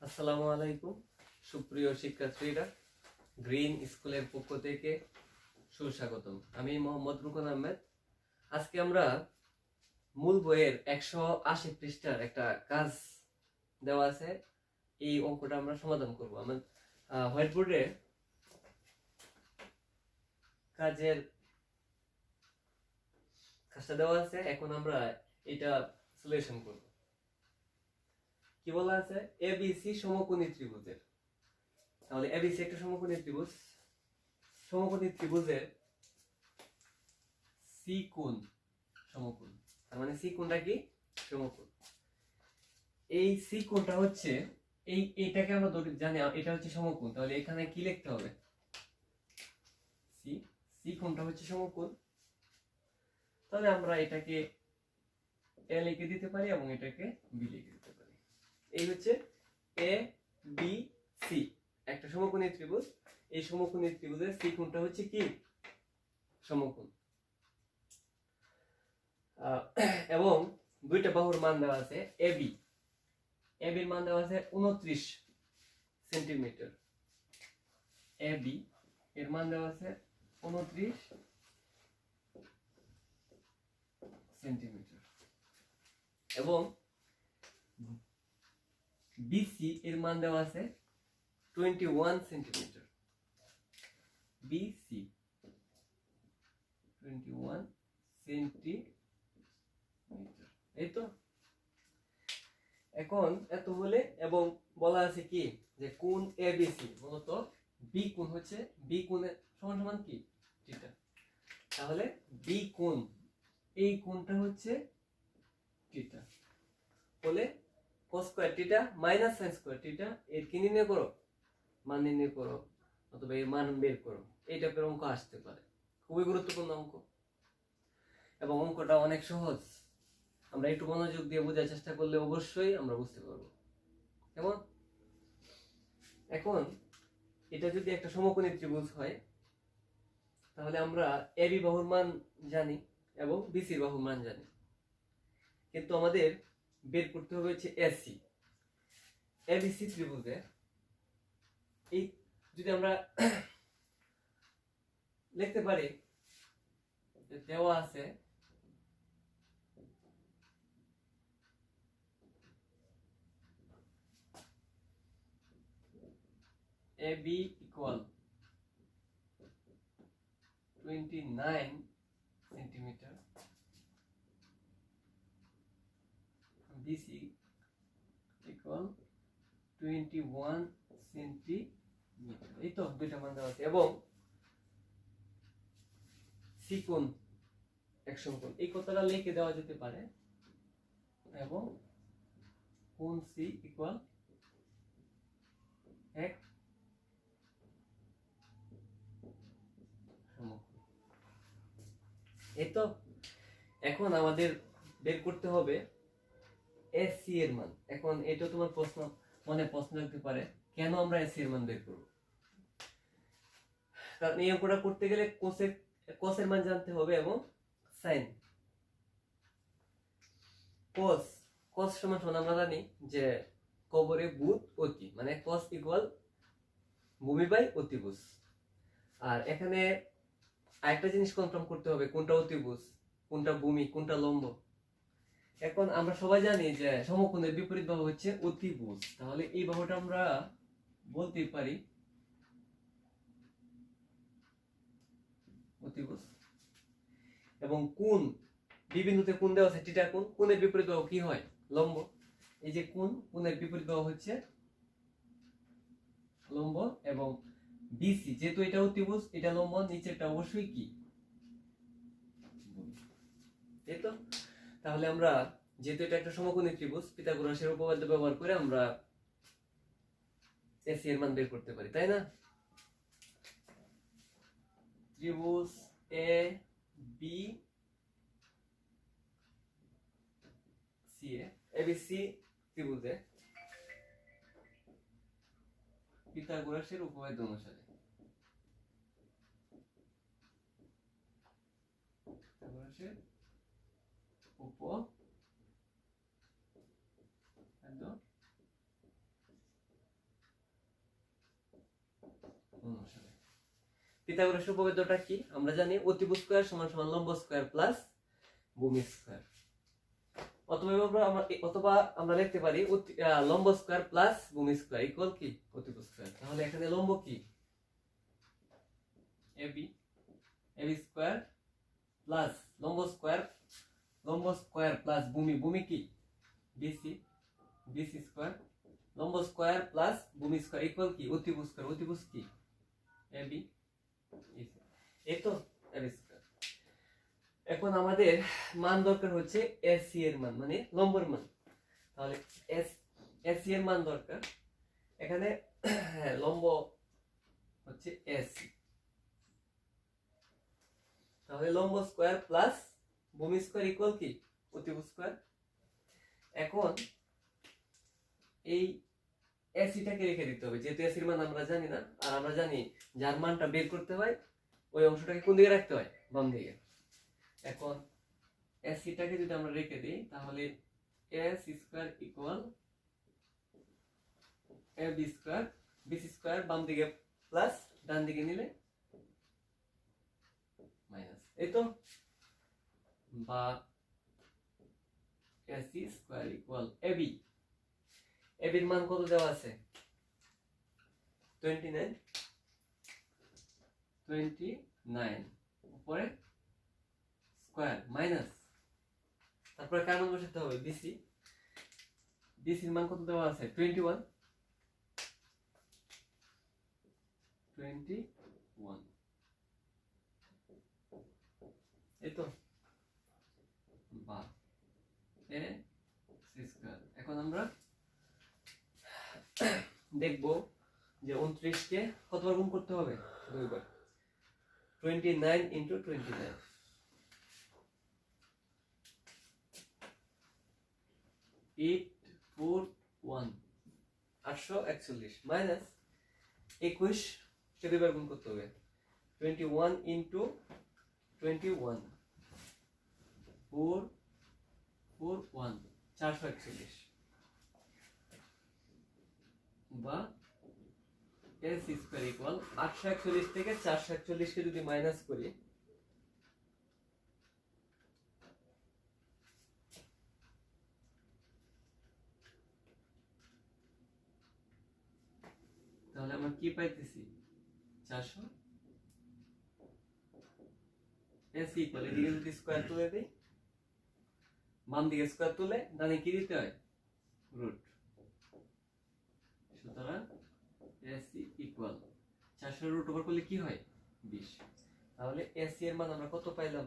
আসসালামু আলাইকুম সুপ্রিয় শিক্ষার্থীরা, গ্রিন স্কুলের পক্ষ থেকে সুস্বাগতম। আমি মোহাম্মদ রুকন আহমেদ। আজকে আমরা মূল বইয়ের 180 পৃষ্ঠার একটা কাজ দেওয়া আছে, এই অঙ্কটা আমরা সমাধান করব। আমার হোয়াইট বোর্ডে কাজটা দেওয়া আছে, এখন আমরা এটা সলিউশন করব। কি বলা আছে? এবিসি সমকোণী ত্রিভুজের। তাহলে এবিসি একটা সমকোণী ত্রিভুজ, সমকোণী ত্রিভুজের সি কোণ সমকোণ। তার মানে সি কোণটা কি? সমকোণ। এই সি কোণটা হচ্ছে এইটাকে আমরা জানি এটা হচ্ছে সমকোণ। তাহলে এখানে কি লিখতে হবে? সি সি কোণটা হচ্ছে সমকোণ। তাহলে আমরা এটাকে এ লিখে দিতে পারি এবং এটাকে বি লিখে দিতে পারি। এই হচ্ছে এ বি সি একটা সমকোণী ত্রিভুজ। এই সমকোণী ত্রিভুজের সি কোণটা হচ্ছে কি? সমকোণ। এবং দুইটা বাহুর মান দেওয়া আছে। এবি এর মান দেওয়া আছে 29 সেন্টিমিটার। এবি এর মান দেওয়া আছে 29 সেন্টিমিটার এবং বিসি এর মান দেওয়া আছে 21 সেন্টিমিটার। BC 21 centimetre. এই তো। এখন এত হলে এবং বলা আছে কি যে কোণ এবিসি মূলত বি কোণ হচ্ছে বি কোণের সমান সমান কি? থিটা। তাহলে বি কোণ এই কোণটা হচ্ছে থিটা। বলে cos square theta minus sin square theta এর কি নির্ণয় করো? মান নির্ণয় করো, অথবা এর মান বের করো। এই টাইপের অঙ্ক আসতে পারে, খুবই গুরুত্বপূর্ণ অঙ্ক এবং অঙ্কটা অনেক সহজ। আমরা একটু মনোযোগ দিয়ে বোঝার চেষ্টা করলে অবশ্যই আমরা বুঝতে পারবো। কেমন? এখন এটা যদি একটা সমকোণী ত্রিভুজ হয়, তাহলে আমরা এবি বাহুর মান জানি এবং বিসির বাহুর মান জানি, কিন্তু আমাদের বের করতে হবে হচ্ছে এসি। এবিসি ত্রিভুজে এই যদি আমরা লিখতে পারি, দেওয়া আছে AB equal 29 centimetre, BC equal 21 centimetre. এই তো দুইটা মান দেওয়া আছে এবং সি কোণ এক সমকোণ, এই কথাটা লিখে দেওয়া যেতে পারে এবং কোণ সি ইকুয়াল এক সমকোণ। এই তো। এখন আমাদের বের করতে হবে এসি এর মান। এখন এটা তোমার প্রশ্ন রাখতে পারে, কেন আমরা এসি এর মান বের করব? কারণ এই অঙ্কটা করতে গেলে কোসের মান জানতে হবে এবং সাইন। কোস সমান আমরা জানি যে কবরে ভূত অতি, মানে কোস ইকুয়াল ভূমি বাই অতিভুজ। আর এখানে আরেকটা জিনিস কনফার্ম করতে হবে, কোনটা অতিভুজ, কোনটা ভূমি, কোনটা লম্ব। এখন আমরা সবাই জানি যে সমকোণের বিপরীত বাহু হচ্ছে অতিভুজ। তাহলে এই বাহুটা আমরা বলতে পারি অতিভুজ। এবং কোণ বি বিন্দুতে কোণ দেওয়া আছে থিটা কোণ, কোণের বিপরীত বাহু কি হয়? লম্ব। এই যে কোণের বিপরীত বাহু হচ্ছে লম্ব এবং বিসি যেহেতু এটা অতিভুজ, এটা লম্ব, নিচেরটা অবশ্যই কি? এই তো। তাহলে আমরা যেহেতু এটা একটা সমকোণী ত্রিভুজ, পিথাগোরাসের উপপাদ্য ব্যবহার করে আমরা এসি এর মান বের করতে পারি, তাই না? ত্রিভুজ এ বি সি এবিসি ত্রিভুজে পিথাগোরাসের উপপাদ্য অনুসারে পিথাগোরাসের উপপাদ্য অনুসারে। পিথাগোরাসের উপপাদ্যটা কি আমরা জানি, অতিভুজ স্কয়ার সমান সমান লম্ব স্কয়ার প্লাস ভূমি স্কয়ার। অথবা আমরা লিখতে পারি লম্ব স্কয়ার প্লাস ভূমি স্কয়ার ইকুয়াল কি অতিভুজ স্কয়ার। তাহলে এখানে লম্ব কি এবি, এবি স্কয়ার প্লাস লম্ব স্কয়ার প্লাস ভূমি কি বিসি, বিসি স্কয়ার, লম্ব স্কয়ার প্লাস ভূমি স্কয়ার ইকুয়াল কি অতিভুজ স্কয়ার, অতিভুজ কি এবি, এই তো এবি স্কয়ার। এখন আমাদের মান দরকার হচ্ছে এসি এর মান, মানে লম্বর মান। তাহলে এসি এর মান দরকার এখানে। লম্ব হচ্ছে এসি, তাহলে লম্ব স্কয়ার প্লাস ভূমি স্কয়ার ইকুয়াল কি অতিভুজ স্কয়ার। এখন এই এসিটাকে রেখে দিতে হবে, যেহেতু এসির মান আমরা জানি না, আর আমরা জানি যার মানটা বের করতে হয় ওই অংশটাকে কোন দিকে রাখতে হয়, বাম দিকে। এখন এসিটাকে যদি আমরা রেখে দিই তাহলে S square equal A B square, BC square বাম দিকে প্লাস ডান দিকে নিলে মাইনাস, এই তো, বা এসি স্কয়ার ইকুয়াল এবি। এবির মান কত দেওয়া আছে 29, 29 উপরে স্কয়ার মাইনাস, তারপরে কার মান বসাতে হবে বিসি, বিসির মান কত দেওয়া আছে 21, 21 এই তো, বা এ সি স্কয়ার। এখন আমরা দেখব যে 29 কে কতবার গুণ করতে হবে, দুইবার। 29 into 29, 841, 841 মাইনাস 21 কে দুইবার গুণ করতে হবে। 21 into 21, 441, 441 বা এস স্কয়ার ইকুয়াল 841 থেকে 441 কে যদি মাইনাস করি তাহলে আমরা কি পাইতেছি 400। এস ইকুয়াল এদিকে যদি স্কয়ার তুলে দেই, বাম দিকে স্কয়ার তুলে ডানে কি দিতে হয় রুট, সুতরাং এসি ইকুয়াল 400 রুট ওভার করলে কি হয় 20। তাহলে এসি এর মান আমরা কত পাইলাম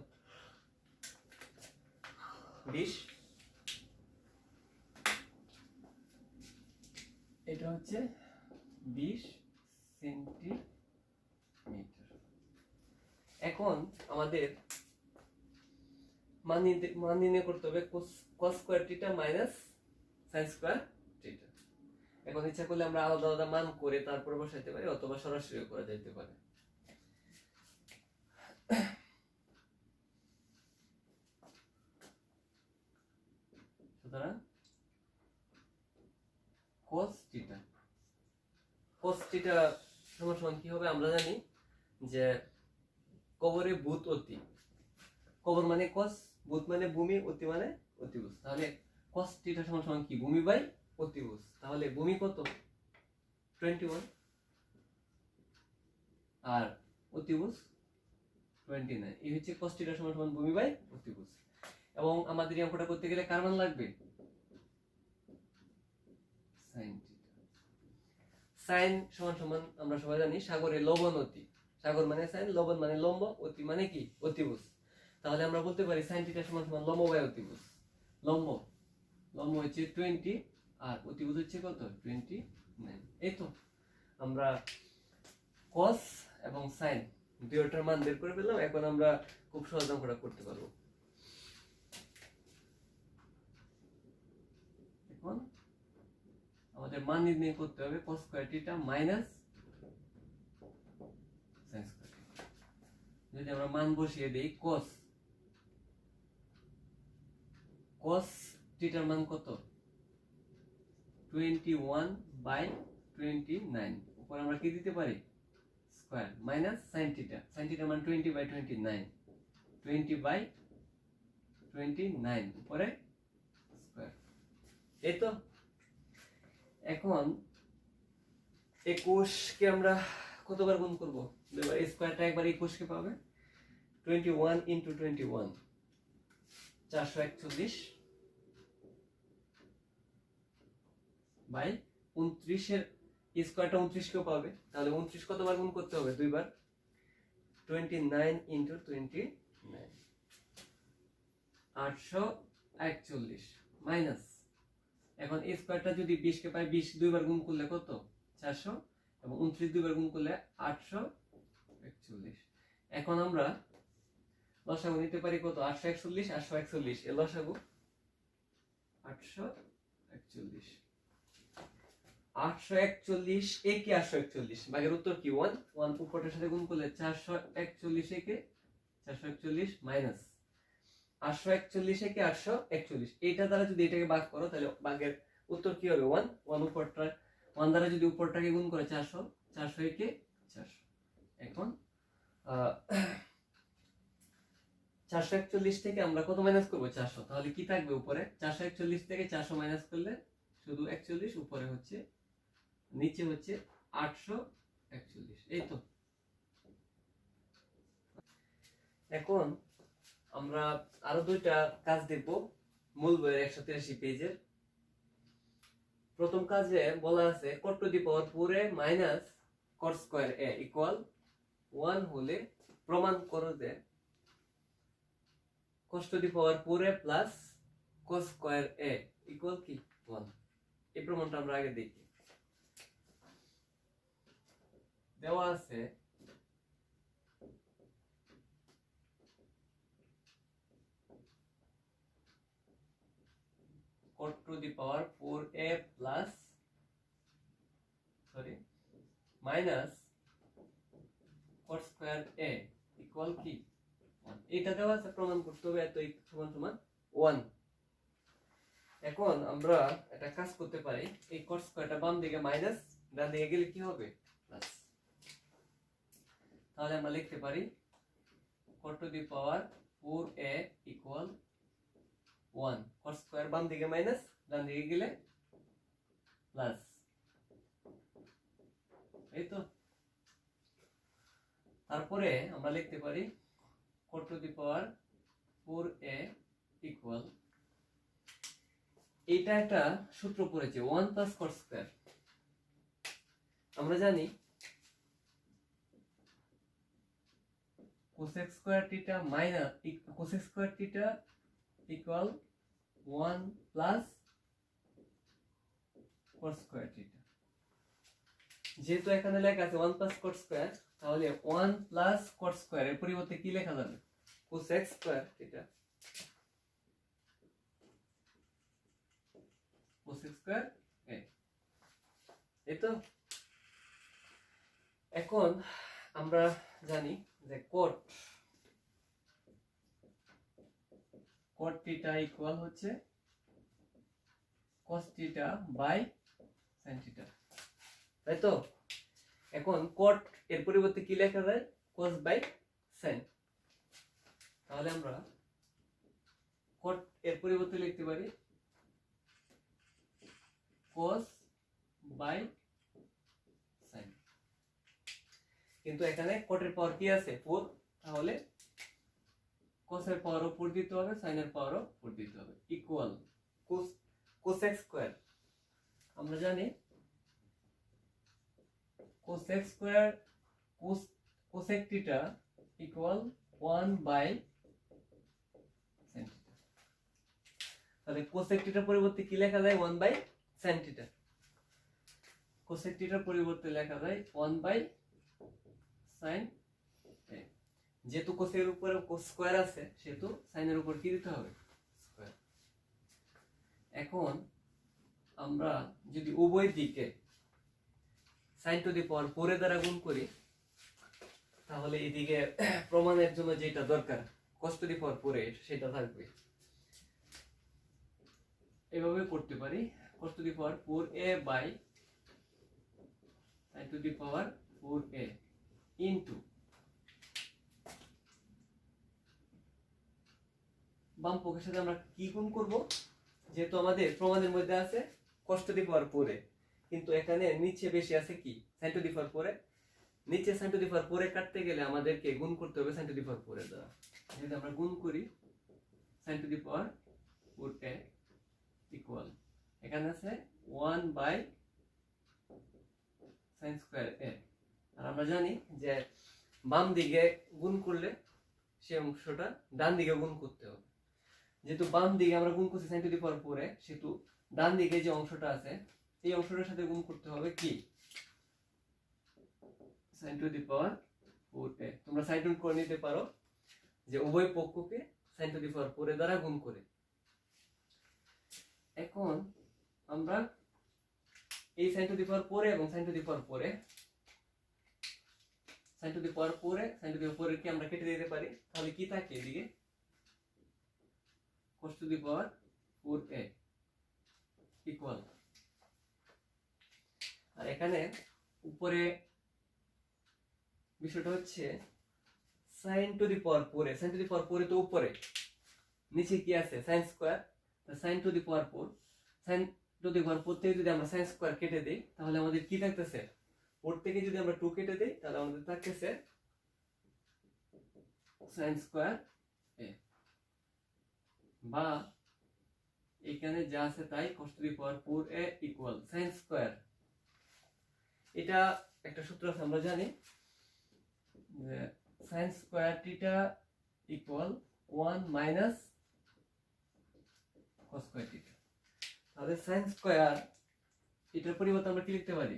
20। এটা হচ্ছে 20 সেন্টিমিটার। এখন আমাদের মান নির্ণয় করতে হবে cos square theta minus sin square theta. এখন ইচ্ছা করলে আমরা আলাদা আলাদা মান করে তারপর বসাইতে পারি, অথবা সরাসরি করা যেতে পারে। সুতরাং cos থিটা সমান কি হবে আমরা জানি যে কবরে ভূত অতি, কবর মানে cos, ভূত মানে ভূমি, অতি মানে অতিভুজ। তাহলে cos থিটা সমান কি ভূমি বাই অতিভুজ। তাহলে ভূমি কত 21 আর অতিভুজ 29, এই হচ্ছে cos থিটা সমান ভূমি বাই অতিভুজ। এবং আমাদের এই অঙ্কটা করতে গেলে কার মান লাগবে sin থিটা। sin সমান আমরা সবাই জানি সাগরে লবণ অতি, সাগর মানে sin, লবণ মানে লম্ব, অতি মানে কি অতিভুজ। তাহলে আমরা বলতে পারি sin থিটা সমান লম্ব বাই অতিভুজ। লম্ব হচ্ছে 20 আর অতিভুজ হচ্ছে কত 29। এই তো আমরা cos এবং sin দুইটার মান বের করে ফেললাম। এখন আমরা খুব সহজ অঙ্কটা করতে পারবো। এখন আমাদের মান নির্ণয় করতে হবে cos square theta minus sin square theta. যদি আমরা মান বসিয়ে দেই cos থিটার মান কত 21/29, উপর আমরা কি দিতে পারি স্কয়ার মাইনাস sin থিটা মানে 20/29 20/29 উপরে স্কয়ার। এই তো এখন 21 কে আমরা কতবার গুণ করব? দুইবার। এই স্কয়ারটা একবার 21 কে পাবে 21 * 21 441 বাই 29 এর স্কয়ারটা 29 কেও পাবে, তাহলে 29 কতবার গুণ করতে হবে? দুইবার। 29 * 29 841 মাইনাস, এখন এই স্কয়ারটা যদি 20 কে পাই 20 দুইবার গুণ করলে কত? 400, এবং 29 দুইবার গুণ করলে 841। এখন আমরা লসাগু নিতে পারি কত? 841 841 এর লসাগু 841। 841 একে 841 ভাগের উত্তর কি? 1 1 উপরের সাথে গুণ করলে 441 একে 441 মাইনাস 841 একে 841। এটা দ্বারা যদি এটাকে ভাগ করো তাহলে ভাগের উত্তর কি হবে? 1 1 উপরটা 1 দ্বারা যদি উপরটাকে গুণ করে 400 400 একে 400। এখন 441 থেকে আমরা কত মাইনাস করব? 400। তাহলে কি থাকবে উপরে? 441 থেকে 400 মাইনাস করলে শুধু 41, উপরে হচ্ছে নিচে হচ্ছে 841। এই তো। এখন আমরা আরো দুইটা কাজ দেখব মূল বইয়ের 183 পেজের। প্রথম কাজে বলা আছে cot to the power 4a minus cot square a equal 1 হলে প্রমাণ করো যে cos to the power 4a plus cos square a equal কি? 1। এই প্রমাণটা আমরা আগে দেখি। দেওয়া আছে cot to the power 4a plus minus cot square a equal কি? 1। এটা দেওয়া আছে, প্রমাণ করতে হবে এত সমান সমান 1। এখন আমরা একটা কাজ করতে পারি, এই cot স্কয়ারটা বাম দিকে মাইনাস, ডান দিকে গেলে কি হবে? প্লাস। তাহলে আমরা লিখতে পারি cot to the power 4a equal 1। cot square বাম দিকে মাইনাস, ডান দিকে গেলে প্লাস। এই তো। তারপরে আমরা লিখতে পারি cot to the power 4a equal, এটা একটা সূত্র পড়েছে 1 plus cot square। আমরা জানি cosec square theta minus cosec square theta equal 1 plus cot square theta। যেহেতু এখানে লেখা আছে 1 plus cot square, তাহলে 1 plus cot square এর পরিবর্তে কি লেখা যাবে? cosec square theta cosec square a। এই তো। এখন আমরা জানি যে cot theta equal হচ্ছে cos theta by sin theta, তাই তো? এখন cot এর পরিবর্তে কি লেখা যায়? cos by sin। তাহলে আমরা cot এর পরিবর্তে লিখতে পারি cos by sin। কিন্তু এখানে cot এর পাওয়ার কি আছে? 4। তাহলে cos এর পাওয়ারও 4 দিতে হবে, sin এর পাওয়ারও 4 দিতে হবে। ইকুয়াল cosec স্কয়ার, আমরা জানি cosec square cosec theta equal 1 by sin theta। তাহলে cosec theta পরিবর্তে কি লেখা যায়? 1 by sin theta। cosec theta পরিবর্তে লেখা যায় 1 by sin a। যেহেতু cos এর উপরে cos স্কয়ার আছে, সেহেতু sin এর উপর কি দিতে হবে? স্কয়ার। এখন আমরা যদি উভয় দিকে sin to the power 4 এর দ্বারা গুণ করি, তাহলে এইদিকে প্রমাণের জন্য যেটা দরকার cos to the power 4 সেটা থাকবে। এভাবে করতে পারি cos to the power 4a by sin to the power 4a into বাম পক্ষের সাথে আমরা কি গুণ করব, যেহেতু আমাদের প্রমাণের মধ্যে আছে cos to the power 4a, কিন্তু এখানে নিচে বেশি আছে কি sin to the power 4a, নিচে sin to the power 4a কাটতে গেলে আমাদেরকে গুণ করতে হবে sin to the power 4a দ্বারা। যদি আমরা গুণ করি sin to the power 4a equal, এখানে আছে 1 বাই sin স্কয়ার a, আর আমরা জানি যে বাম দিকে গুণ করলে সেই অংশটা ডান দিকে গুণ করতে হবে। যেহেতু বাম দিকে আমরা গুণ করছি sin to the power 4a, সেহেতু ডান দিকে যে অংশটা আছে এই অংশটার সাথে গুণ করতে হবে কি sin to the power 4a। তোমরা সাইড নোট করে নিতে পারো যে উভয় পক্ষকে sin to the power 4a দ্বারা গুণ করে। এখন আমরা এই sin to the power 4a এবং sin to the power 4a, sin to the power 4a sin to the power 4a কে আমরা কেটে দিতে পারি, তাহলে কি থাকে এদিকে cos to the power 4a equal, আর এখানে উপরে বিষয়টা হচ্ছে sin to the power 4a, sin to the power 4a তো উপরে, নিচে কি আছে sin স্কয়ার, তো sin to the power 4, sin to the power 4 থেকে যদি আমরা sin স্কয়ার কেটে দেই তাহলে আমাদের কি থাকতেছে, 4 থেকে যদি আমরা 2 কেটে দেই তাহলে আমাদের থাকতেছে sin স্কয়ার a, বা এখানে যা আছে তাই cos to the power 4a equal sin square. এটা একটা সূত্র আছে আমরা জানি যে sin square theta equal 1 minus cos square theta. তাহলে sin স্কয়ার এটার পরিবর্তে আমরা কি লিখতে পারি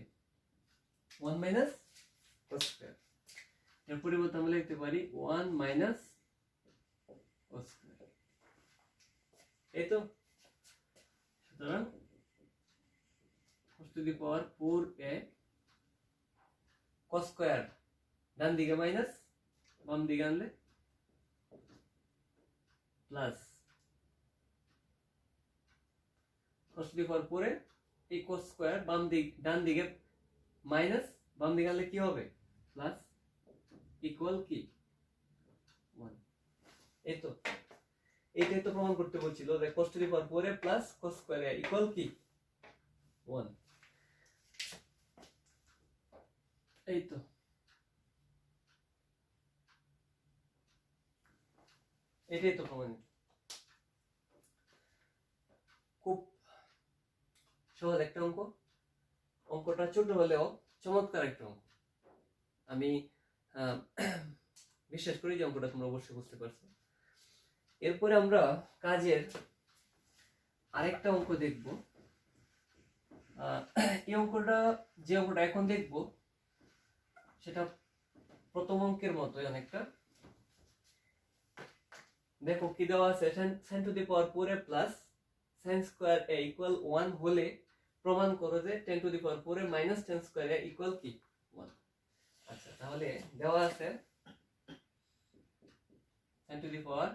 1 মাইনাস cos স্কয়ার, এর পরিবর্তে আমরা লিখতে পারি 1 মাইনাস cos স্কয়ার। এই তো, সুতরাং cos to the power 4a cos square ডান দিকে মাইনাস, বাম দিকে আনলে plus, cos to the power 4a এই cos স্কয়ার বাম দিক ডান দিকে মাইনাস, বাম দিকে আনলে কি হবে প্লাস, ইকুয়াল কি 1। এই তো, এইটাই তো প্রমাণ করতে বলছিল যে cos to the power 4a plus cos square a equal কি 1। এই তো, এটাই তো প্রমাণ। খুব সহজ একটা অঙ্ক, অঙ্কটা ছোট হলেও চমৎকার একটা অঙ্ক। আমি বিশ্বাস করি যে অঙ্কটা তোমরা অবশ্যই বুঝতে পারছো। এরপরে আমরা কাজের আরেকটা অঙ্ক দেখব। এই অঙ্কটা, যে অঙ্কটা এখন দেখব সেটা প্রথম অঙ্কের মতোই অনেকটা। দেখো কি দেওয়া আছে, sin to the power 4a plus sin square a equal 1 হলে প্রমাণ করো যে tan two the power 4a minus tan square a equal কি 1। আচ্ছা, তাহলে দেওয়া আছে sin to the power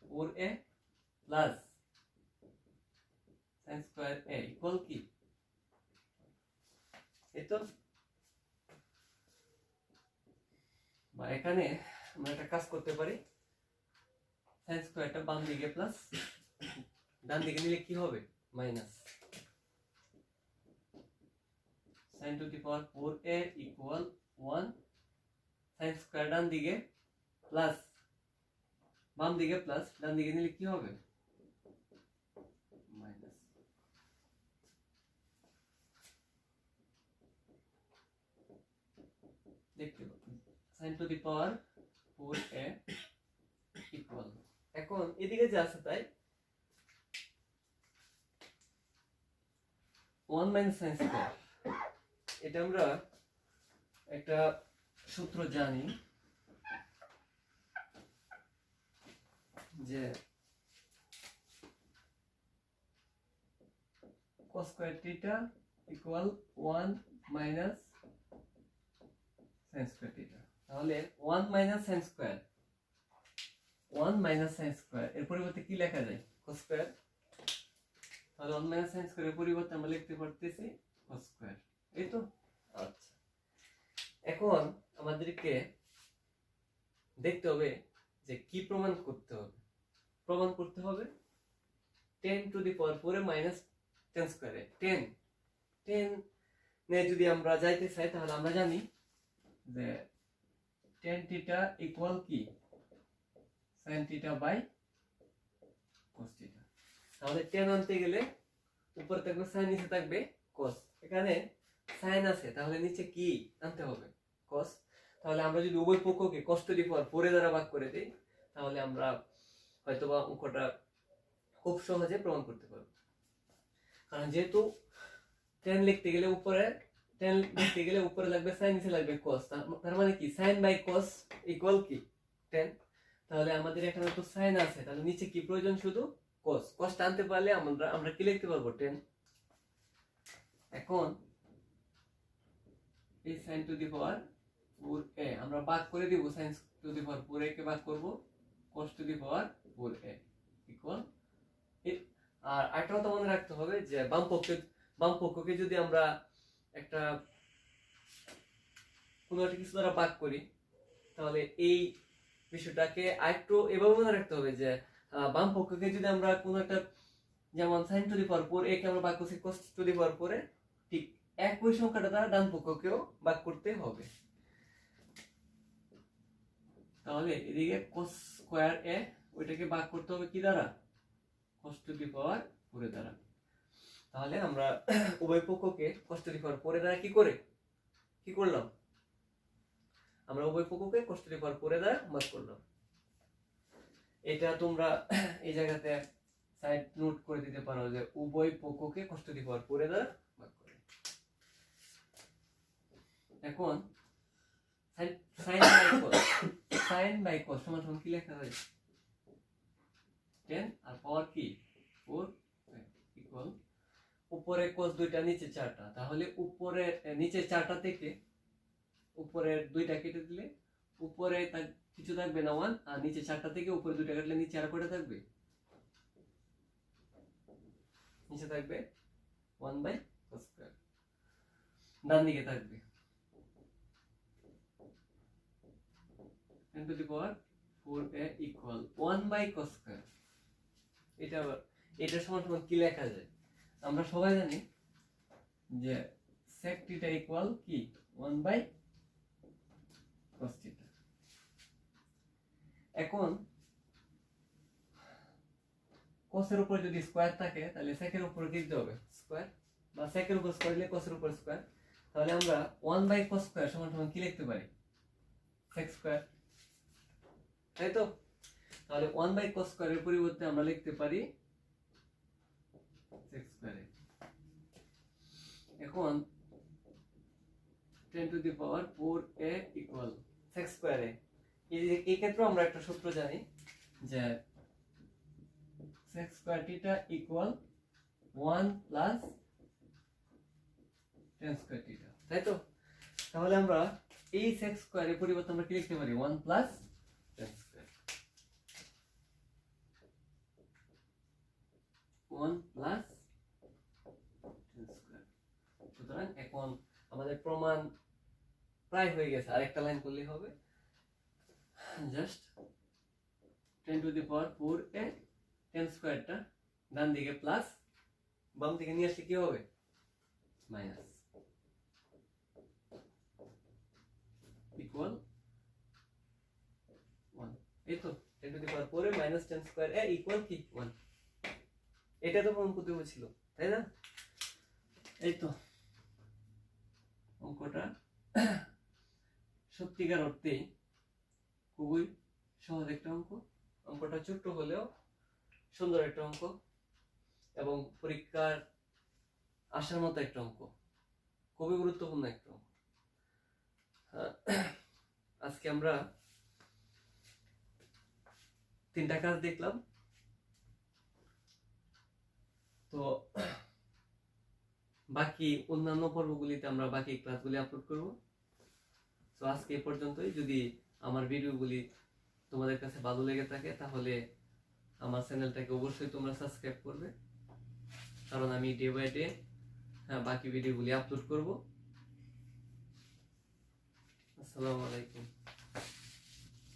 4a plus sin square a equal কি, এই তো। বা এখানে আমরা একটা কাজ করতে পারি, sin স্কয়ারটা বাম দিকে প্লাস, ডান দিকে নিলে কি হবে minus, sin to the power 4a equal 1, sin square ডান দিকে প্লাস, বাম দিকে প্লাস, ডান দিকে নিলে কি হবে মাইনাস। দেখতে পাচ্ছেন sin to the power 4a equal, এখন এদিকে যা আছে তাই 1 মাইনাস sin স্কয়ার। এটা আমরা একটা সূত্র জানি যে cos square theta equal 1 minus sin square theta. তাহলে 1 minus sin square, 1 minus sin square এর পরিবর্তে কি লেখা যায় cos স্কয়ার। তাহলে 1 মাইনাস sin স্কয়ার এর পরিবর্তে আমরা লিখতে পারতেছি cos স্কয়ার, এই তো। আচ্ছা, এখন আমাদের আমাদেরকে দেখতে হবে যে কি প্রমাণ করতে হবে। প্রমাণ করতে হবে 10 টু দি পাওয়ার 4 মাইনাস 10 স্কয়ারে 10 নে যদি আমরা যাইতে চাই তাহলে আমরা জানি যে tan থিটা ইকুয়াল কি sin theta by cos theta. তাহলে tan আনতে গেলে উপরে থাকবে sin, নিচে থাকবে cos। এখানে sin আছে তাহলে নিচে কি আনতে হবে cos। তাহলে আমরা যদি উভয় পক্ষকে cos টু দি পাওয়ার 4 দ্বারা ভাগ করে দেই তাহলে আমরা হয়তোবা অঙ্কটা খুব সহজে প্রমাণ করতে পারবো। কারণ যেহেতু tan লিখতে গেলে উপরে লাগবে sin, নিচে লাগবে cos। তার মানে কি sin বাই cos ইকুয়াল কি tan। তাহলে আমাদের এখানে তো sin আছে তাহলে নিচে কি প্রয়োজন শুধু cos। cos টানতে পারলে আমরা কি লিখতে পারবো tan। এখন এই sin to the power 4a আমরা ভাগ করে দিব, sin to the power 4a কে ভাগ করব cos to the power 4a equal. আর আরেকটা কথা মনে রাখতে হবে যে বাম পক্ষকে যদি আমরা একটা কোনো একটা কিছু দ্বারা ভাগ করি তাহলে এই বিষয়টাকে আরেকটু এভাবে মনে রাখতে হবে যে বাম পক্ষকে যদি আমরা কোনো একটা, যেমন sin to the power 4a কে আমরা ভাগ করছি cos to the power 4a, ঠিক একই সংখ্যাটা দ্বারা ডান পক্ষকেও ভাগ করতে হবে। তাহলে এদিকে cos স্কয়ার a ওইটাকে ভাগ করতে হবে কি দ্বারা cos টু দি পাওয়ার 4 দ্বারা। তাহলে আমরা উভয় পক্ষকে cos টু দি পাওয়ার 4 দ্বারা কি করলাম আমরা উভয় পক্ষকে cos টু দি পাওয়ার 4 দ্বারা ভাগ করলাম। এটা তোমরা এই জায়গাতে সাইড নোট করে দিতে পারো যে উভয় পক্ষকে cos টু দি পাওয়ার 4 দ্বারা ভাগ করে। এখন sin বাই cos সমান কি লেখা হয় 10 আর পাওয়ার কি 4 ইকুয়াল উপরে cos দুইটা নিচে চারটা। তাহলে উপরে নিচে চারটা থেকে উপরের দুইটা কেটে দিলে উপরে কিছু থাকবে না 1, আর নিচে চারটা থেকে উপরে দুইটা কাটলে নিচে আর কয়টা থাকবে, নিচে থাকবে 1 বাই cos স্কয়ার। ডান দিকে থাকবে 10 to the power 4a equal 1 by cos square. এটা সমান কি লেখা যায় আমরা সবাই জানি যে sec থিটা ইকুয়াল কি 1 বাই cos থিটা। এখন cos এর উপর যদি স্কয়ার থাকে তাহলে sec এর উপর কি দিতে হবে স্কয়ার, বা sec এর উপর স্কয়ার দিলে cos এর উপর স্কয়ার। তাহলে আমরা 1 বাই cos স্কয়ার সমান কি লিখতে পারি sec স্কয়ার, তাই তো। তাহলে 1 বাই cos স্কয়ার এর পরিবর্তে আমরা লিখতে পারি sec স্কয়ার। এখন 10 to the power 4a equal sec স্কয়ারে এই ক্ষেত্রে আমরা একটা সূত্র জানি যে sec square theta equal 1 plus tan square theta, তাই তো। তাহলে আমরা এই sec স্কয়ারের পরিবর্তে আমরা কি লিখতে পারি 1 plus tan square, 1 plus tan square. সুতরাং এখন আমাদের প্রমাণ প্রায় হয়ে গেছে, আরেকটা লাইন করলেই হবে। Just 10 to the power 4a tan স্কয়ারটা ডান দিকে প্লাস, বাম দিকে নিয়ে আসলে কি হবে মাইনাস, ইকুয়াল 1। এই তো 10 to the power 4a minus tan square a equal কি 1। এটা তো প্রমাণ করতে হয়েছিল, তাই না। এই তো অঙ্কটা সত্যিকার অর্থে খুবই সহজ একটা অঙ্ক। অঙ্কটা ছোট্ট হলেও সুন্দর একটা অঙ্ক এবং পরীক্ষার আসার মতো একটা অঙ্ক, খুবই গুরুত্বপূর্ণ একটা অঙ্ক। আজকে আমরা 3টা কাজ দেখলাম। তো বাকি অন্যান্য পর্বগুলিতে আমরা বাকি ক্লাসগুলি আপলোড করব। তো আজকে এই পর্যন্তই। যদি আমার ভিডিওগুলি তোমাদের কাছে ভালো লেগে থাকে তাহলে আমার চ্যানেলটাকে অবশ্যই তোমরা সাবস্ক্রাইব করবে, কারণ আমি ডে বাই ডে বাকি ভিডিওগুলি আপলোড করব। আসসালামু আলাইকুম।